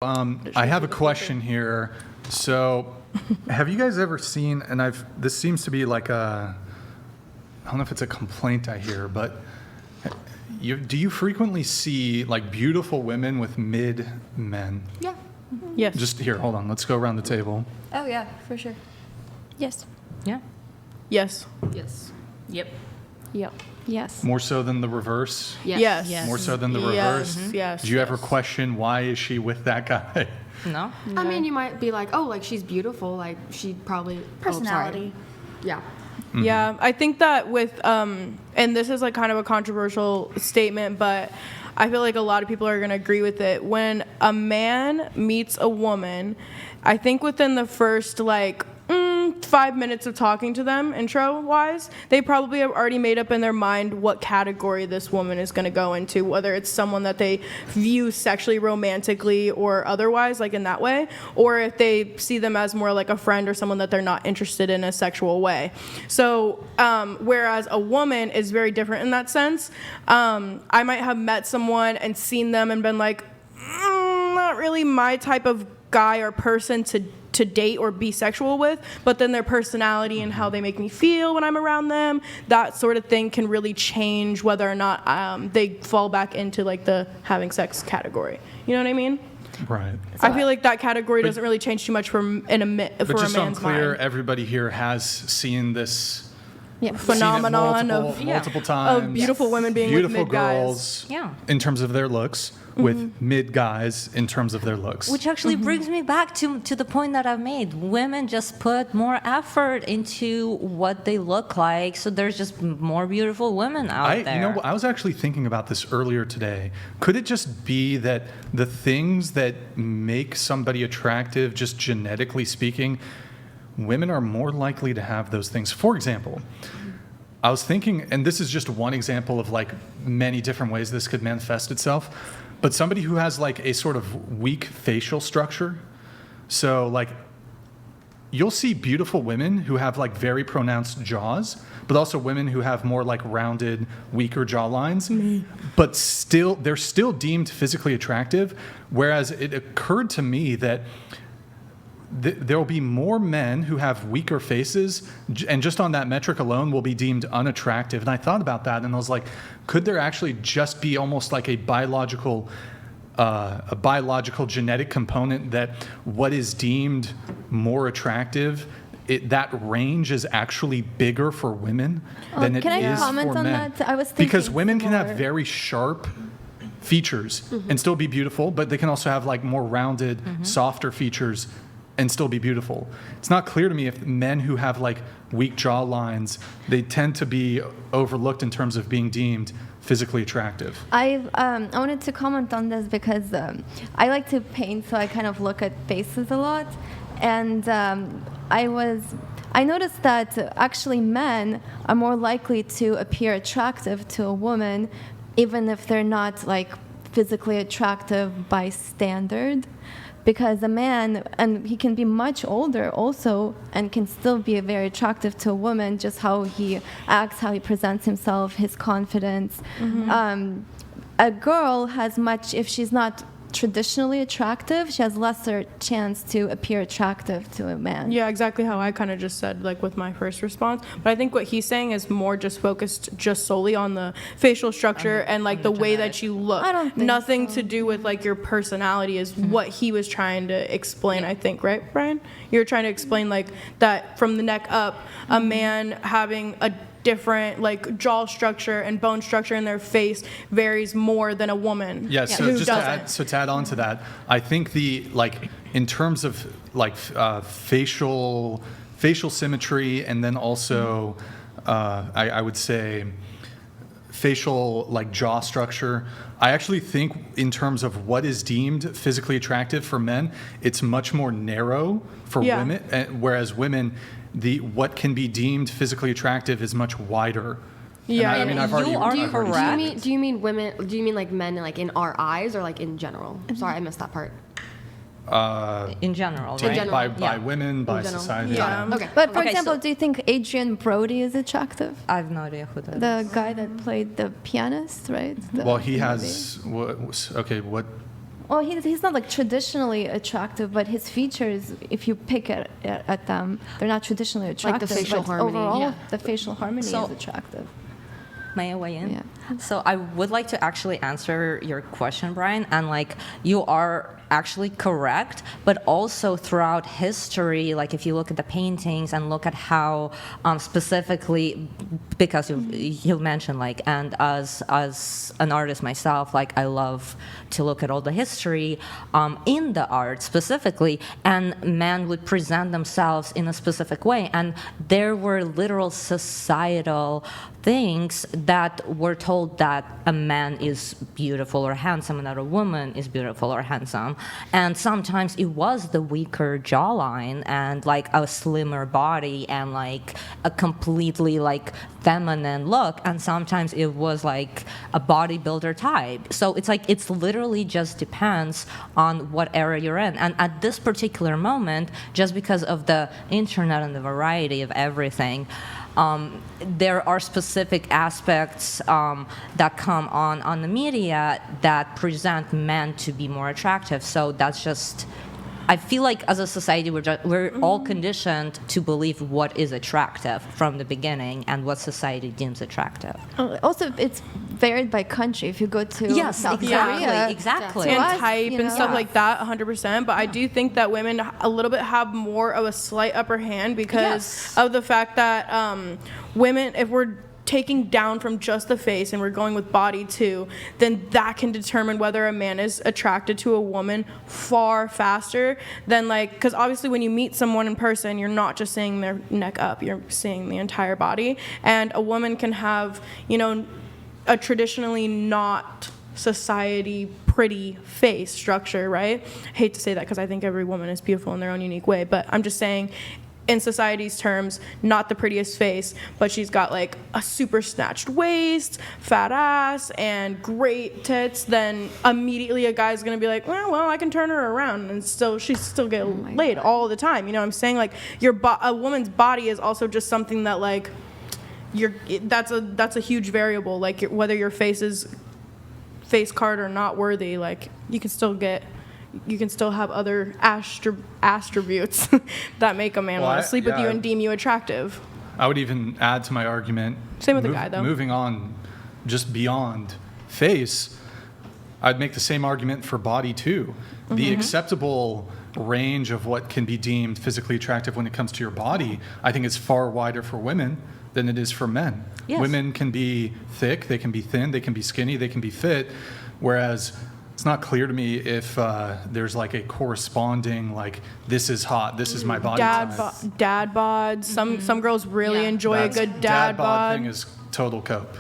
I have a question here. So, have you guys ever seen, and this seems to be like I don't know if it's a complaint I hear, but do you frequently see like beautiful women with mid men? Yeah. Yes. Just here, hold on. Let's go around the table. Oh, yeah, for sure. Yes. Yeah. Yes. Yes. Yep. Yep. Yes. More so than the reverse? Yes. Yes. More so than the Yes. reverse? Yes. Do you ever yes. question why is she with that guy? No? I mean, you might be like, oh, like she's beautiful. Like she probably Personality. Oh, sorry. Yeah. Yeah, I think that with and this is like kind of a controversial statement, but I feel like a lot of people are going to agree with it. When a man meets a woman, I think within the first 5 minutes of talking to them, intro-wise, they probably have already made up in their mind what category this woman is going to go into, whether it's someone that they view sexually, romantically, or otherwise, like in that way, or if they see them as more like a friend or someone that they're not interested in a sexual way. So, whereas a woman is very different in that sense, I might have met someone and seen them and been like, not really my type of guy or person to date or be sexual with, but then their personality and how they make me feel when I'm around them, that sort of thing can really change whether or not they fall back into like the having sex category. You know what I mean? Right. I feel like that category doesn't really change too much for a But just man's so I'm clear, mind. everybody here has seen this Yeah. Phenomenon seen it of multiple times. of beautiful women being Beautiful with mid guys. girls Yeah. in terms of their looks with mid guys in terms of their looks. Which actually brings me back to the point that I've made. Women just put more effort into what they look like, so there's just more beautiful women out there. You know, I was actually thinking about this earlier today. Could it just be that the things that make somebody attractive, just genetically speaking, women are more likely to have those things? For example, I was thinking, and this is just one example of like many different ways this could manifest itself, but somebody who has like a sort of weak facial structure. So like you'll see beautiful women who have like very pronounced jaws, but also women who have more like rounded, weaker jawlines, but they're still deemed physically attractive. Whereas it occurred to me that there will be more men who have weaker faces, and just on that metric alone will be deemed unattractive. And I thought about that, and I was like, could there actually just be almost like a biological genetic component that what is deemed more attractive, that range is actually bigger for women than it is for men? Can I comment on that? I was thinking because women can have similar. very sharp features and still be beautiful, but they can also have like more rounded, softer features and still be beautiful. It's not clear to me if men who have like weak jaw lines, they tend to be overlooked in terms of being deemed physically attractive. I wanted to comment on this because I like to paint, so I kind of look at faces a lot, and I noticed that actually men are more likely to appear attractive to a woman, even if they're not like physically attractive by standard. Because a man, and he can be much older also, and can still be very attractive to a woman, just how he acts, how he presents himself, his confidence. A girl has much, if she's not traditionally attractive, she has lesser chance to appear attractive to a man. Yeah, exactly how I kind of just said, like with my first response. But I think what he's saying is more just focused just solely on the facial structure and like the way that you look. I don't think Nothing so. to do with like your personality is what he was trying to explain, I think, right, Brian? You were trying to explain like that from the neck up, a man having a different like jaw structure and bone structure in their face varies more than a woman. Yeah, so who just doesn't. to add on to that, I think in terms of like facial symmetry, and then also I would say facial like jaw structure, I actually think in terms of what is deemed physically attractive for men, it's much more narrow for women, whereas women, what can be deemed physically attractive is much wider. Yeah, And I mean, I've already, you are I've already- correct. Do you mean women? Do you mean like men, like in our eyes, or like in general? Sorry, I missed that part. In general, to- right? general. by Yeah. women, by general. society. Yeah. Okay. But for Okay, example, so- do you think Adrian Brody is attractive? I have no idea who that is. The guy that played the pianist, right? Well, he has what? Well, he's not like traditionally attractive, but his features, if you pick at them, they're not traditionally attractive. facial but harmony. Overall, Yeah. the facial harmony So- is attractive. May I weigh in? Yeah. So I would like to actually answer your question, Brian. And like, you are actually correct, but also throughout history, like if you look at the paintings and look at how specifically, because you mentioned like, and as an artist myself, like I love to look at all the history in the art specifically, and men would present themselves in a specific way, and there were literal societal things that were told that a man is beautiful or handsome and that a woman is beautiful or handsome. And sometimes it was the weaker jawline and like a slimmer body and like a completely like feminine look. And sometimes it was like a bodybuilder type. So it's like, it's literally just depends on what era you're in. And at this particular moment, just because of the internet and the variety of everything, there are specific aspects that come on the media that present men to be more attractive. So that's just, I feel like as a society we're all conditioned to believe what is attractive from the beginning and what society deems attractive. Also, it's varied by country. If you go to South Korea, exactly. And us, type you and know. stuff like that, 100%. But I do think that women a little bit have more of a slight upper hand because Yes. of the fact that women, if we're taking down from just the face and we're going with body too, then that can determine whether a man is attracted to a woman far faster than like, because obviously when you meet someone in person, you're not just seeing their neck up, you're seeing the entire body. And a woman can have, you know, a traditionally not society pretty face structure, right? I hate to say that because I think every woman is beautiful in their own unique way, but I'm just saying in society's terms, not the prettiest face, but she's got like a super snatched waist, fat ass, and great tits, then immediately a guy's gonna be like, well, I can turn her around and she's still get laid all the time. You know what I'm saying? Like a woman's body is also just something that like that's a huge variable. Like whether your face is face card or not worthy, like you can still have other attributes that make a man Well, want to sleep with yeah, you and deem you attractive. I would even add to my argument. Same with the guy, though. Moving on, just beyond face, I'd make the same argument for body too. The acceptable range of what can be deemed physically attractive when it comes to your body, I think is far wider for women than it is for men. Yes. Women can be thick, they can be thin, they can be skinny, they can be fit, whereas it's not clear to me if there's like a corresponding like this is hot, this is my body type. Dad bods. Some girls really Yeah. enjoy That's- a good dad bod bod. thing is total cope.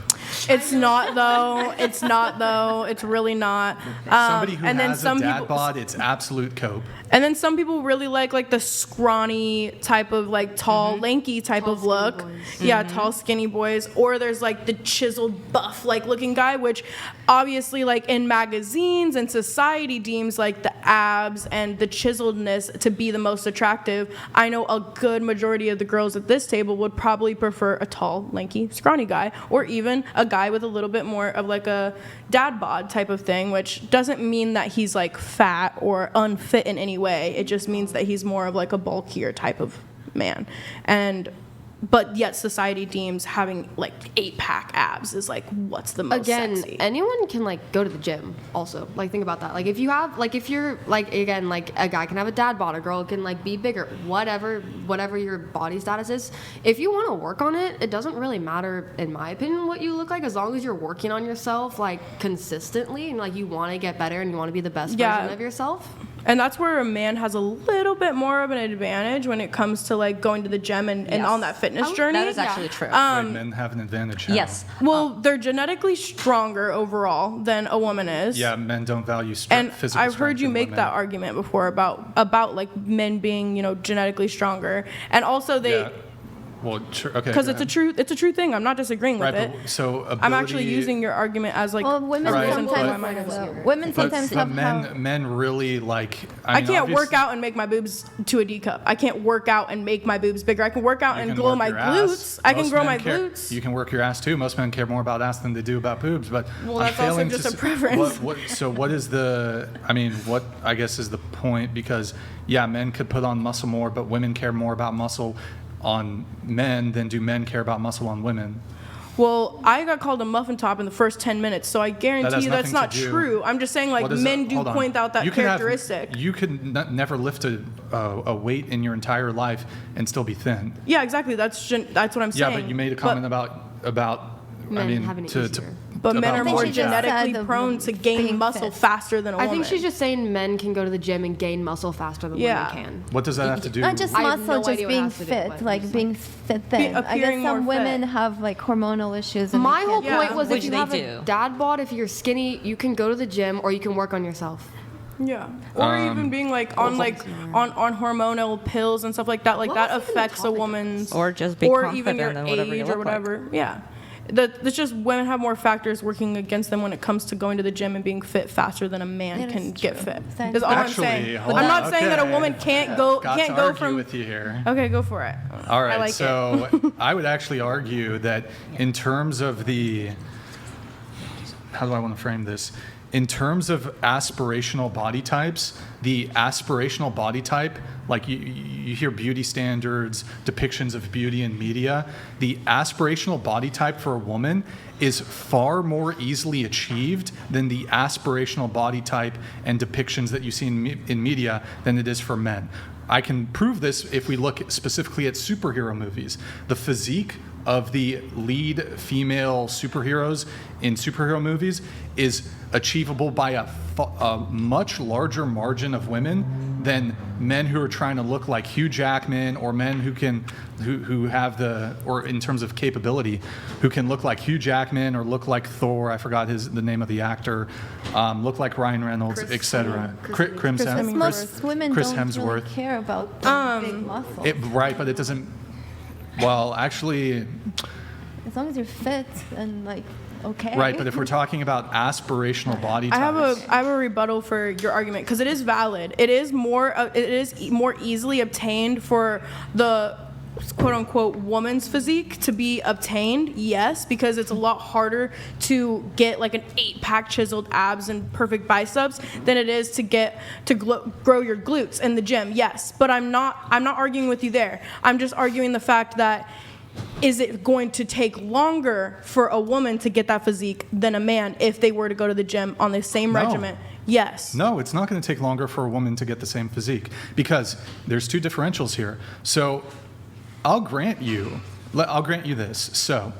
It's not though. It's not though. It's really not. Somebody who and then has some a dad people, bod, it's absolute cope. and then some people really like the scrawny type of like tall, lanky type Tall, of skinny look. boys. Yeah, tall, skinny boys. Or there's like the chiseled, buff like looking guy, which obviously like in magazines and society deems like the abs and the chiseledness to be the most attractive. I know a good majority of the girls at this table would probably prefer a tall, lanky, scrawny guy, or even a guy with a little bit more of like a dad bod type of thing, which doesn't mean that he's like fat or unfit in any way. It just means that he's more of like a bulkier type of man. But yet society deems having like 8-pack abs is like what's the most Again, sexy. anyone can like go to the gym also. Like think about that. Like if you're like again, like a guy can have a dad bod, a girl can like be bigger, whatever your body status is. If you want to work on it, it doesn't really matter in my opinion what you look like, as long as you're working on yourself like consistently and like you want to get better and you want to be the best version of yourself. And that's where a man has a little bit more of an advantage when it comes to like going to the gym and on that fitness journey. That is actually true. Wait, men have an advantage. How? Yes. Well, they're genetically stronger overall than a woman is. Yeah, men don't value And physical I've heard strength you in make women. that argument before about like men being, genetically stronger. And also they Yeah. Well, sure, okay. Because go it's a ahead. true thing. I'm not disagreeing with Right, it. but so I'm actually ability- using your argument as like Well, women a Right, reason for why sometimes, mine is lower. women But sometimes have men really like. I mean, can't work obviously- out and make my boobs to a D cup. I can't work out and make my boobs bigger. I can work out You and can glow work my your ass. glutes. I can Most grow men my care- glutes. You can work your ass too. Most men care more about ass than they do about boobs. But Well, I'm that's also failing just to a s- preference. So what is the? I mean, what I guess is the point? Because yeah, men could put on muscle more, but women care more about muscle on men than do men care about muscle on women. Well, I got called a muffin top in the first 10 minutes, so I guarantee has you that's nothing not to do- true. I'm just saying, like, What is men it? do Hold on. point out that You can have- characteristic. you could never lift a weight in your entire life and still be thin. Yeah, exactly. That's what I'm Yeah, saying. but you made a comment about. Men I mean, having it to easier. But men about are think more she just that. genetically said prone to gain being muscle fit. faster than a I woman. think she's just saying men can go to the gym and gain muscle faster than Yeah. women can. What does that have to do? not just I have muscle, no just idea what it being has to do fit, with, like just being fit thin. I guess appearing some more women fit. have like hormonal issues. And My they whole can't- point Yeah. was Which if you they have do. a dad bod, if you're skinny, you can go to the gym or you can work on yourself. Yeah. Or even being like on on hormonal pills and stuff like that. Like What that was even the affects a topic of woman's Or just be or even your confident in whatever you age or look like. whatever. Yeah. That's just women have more factors working against them when it comes to going to the gym and being fit faster than a man That can is get true. fit. That Is is all Actually, I'm saying. hold I'm on. not saying that a Okay. woman can't go Got to go argue from. with you here. Okay, go for it. All right, I like so it. I would actually argue that in terms of the, how do I want to frame this? In terms of aspirational body types, the aspirational body type, like you hear beauty standards, depictions of beauty in media, the aspirational body type for a woman is far more easily achieved than the aspirational body type and depictions that you see in media than it is for men. I can prove this if we look specifically at superhero movies. The physique of the lead female superheroes in superhero movies is achievable by a much larger margin of women than men who are trying to look like Hugh Jackman, or men who have the, or in terms of capability, who can look like Hugh Jackman or look like Thor. I forgot the name of the actor. Look like Ryan Reynolds, etc. Chris Hemsworth. Most women Chris don't Hemsworth. really care about the big muscles. Right, but it doesn't. Well, actually, As long as you're fit and like okay. right. But if we're talking about aspirational body types, I have a rebuttal for your argument because it is valid. It is more easily obtained for the quote unquote woman's physique to be obtained, yes, because it's a lot harder to get like an 8-pack chiseled abs and perfect biceps than it is to grow your glutes in the gym, yes. But I'm not arguing with you there. I'm just arguing the fact that is it going to take longer for a woman to get that physique than a man if they were to go to the gym on the same No. regimen? Yes. no, it's not going to take longer for a woman to get the same physique because there's two differentials here. So I'll grant you this. So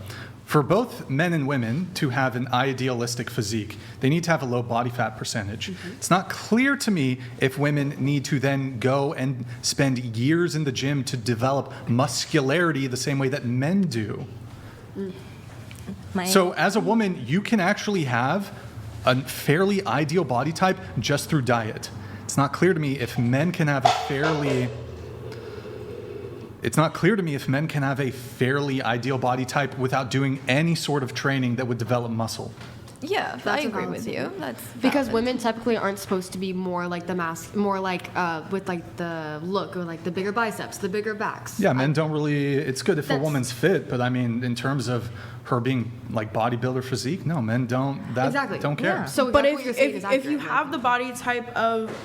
for both men and women to have an idealistic physique, they need to have a low body fat percentage. It's not clear to me if women need to then go and spend years in the gym to develop muscularity the same way that men do. So as a woman, you can actually have a fairly ideal body type just through diet. It's not clear to me if men can have a fairly ideal body type without doing any sort of training that would develop muscle. Yeah, I That's a agree valid with you. statement. That's Because valid. women typically aren't supposed to be more like the more like with like the look or like the bigger biceps, the bigger backs. Yeah, men don't really. It's good if a That's- woman's fit, but I mean, in terms of her being like bodybuilder physique, no, men don't. Exactly. Don't care. Yeah. So But exactly what you're saying is if accurate, you have the body type of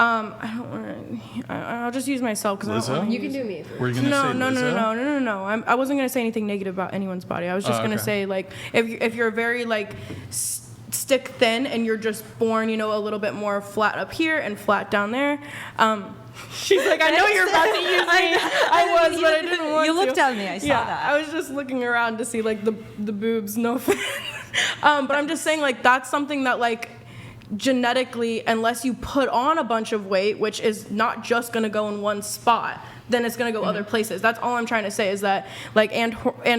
I don't want to. I'll just use myself because I don't Lizzo? want you can do me. Were you gonna No, say no, no, Lizzo? no, no, no, no. I wasn't gonna say anything negative about anyone's body. I was just Oh, gonna okay. say like if you're very like stick thin and you're just born, a little bit more flat up here and flat down there. She's like, I know you're about to use me. I was, but I didn't want to. You looked at me, I saw that. I was just looking around to see like the boobs. No offense. But I'm just saying like that's something that like genetically, unless you put on a bunch of weight, which is not just going to go in one spot, then it's going to go other places. That's all I'm trying to say is that like and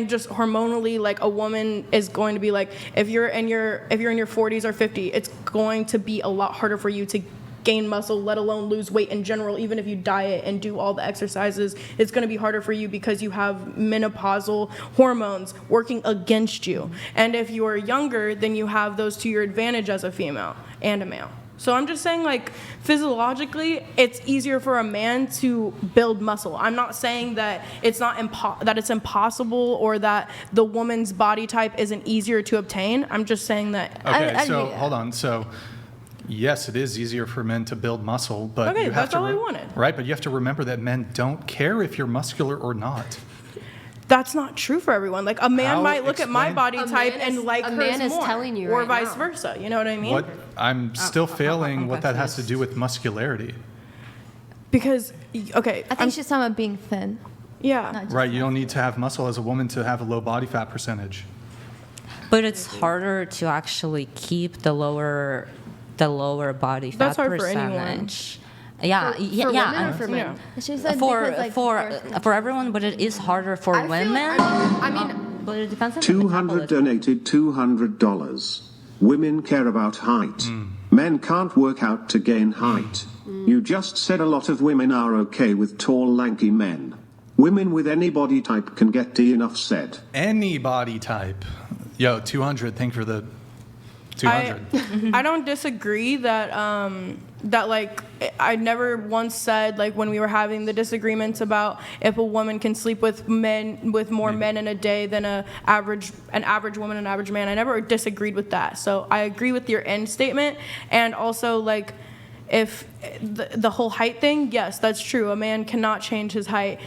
just hormonally like a woman is going to be like if you're in your 40s or 50, it's going to be a lot harder for you to gain muscle, let alone lose weight in general. Even if you diet and do all the exercises, it's going to be harder for you because you have menopausal hormones working against you. And if you're younger, then you have those to your advantage as a female and a male. So I'm just saying, like, physiologically, it's easier for a man to build muscle. I'm not saying that it's not that it's impossible or that the woman's body type isn't easier to obtain. I'm just saying that. Okay, so hold on. So yes, it is easier for men to build muscle, but Okay, you have that's to all I wanted. Right, but you have to remember that men don't care if you're muscular or not. That's not true for everyone. Like, a man How? might look at my Explain. body A type man and is- like a hers man is more, telling you or right vice now. versa. You know what I mean? What I'm still failing I'm what that has to confused. do with muscularity. Because, okay, I think she's talking about being thin. yeah. Not just Right, you don't need to have muscle as a woman to have a low body fat percentage. But it's harder to actually keep the lower body fat That's hard for anyone. percentage. Yeah, For yeah, women or and- for men? She said for because, like, for everyone, but it is harder for I feel- women. I mean, But it depends on the 200 metabolism. donated $200. Women care about height. Men can't work out to gain height. You just said a lot of women are okay with tall, lanky men. Women with any body type can get D, enough said. Any body type. Yo, 200, thank you for the 200. I don't disagree that that like I never once said, like, when we were having the disagreements about if a woman can sleep with more men in a day than an average woman and average man. I never disagreed with that. So I agree with your end statement, and also, like, if the whole height thing, yes, that's true. A man cannot change his height.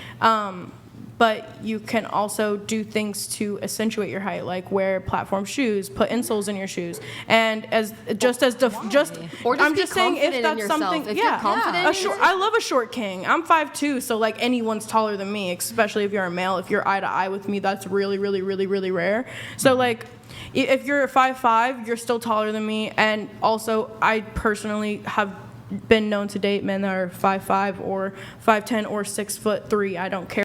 But you can also do things to accentuate your height, like wear platform shoes, put insoles in your shoes, and Or just I'm be just saying, if confident in that's yourself. something, If you're yeah, confident a in short. yourself- I love a short king. I'm 5'2", so like anyone's taller than me, especially if you're a male. If you're eye to eye with me, that's really, really, really, really rare. So like, if you're 5'5", you're still taller than me, and also I personally have been known to date men that are 5'5" or 5'10" or 6'3". I don't care.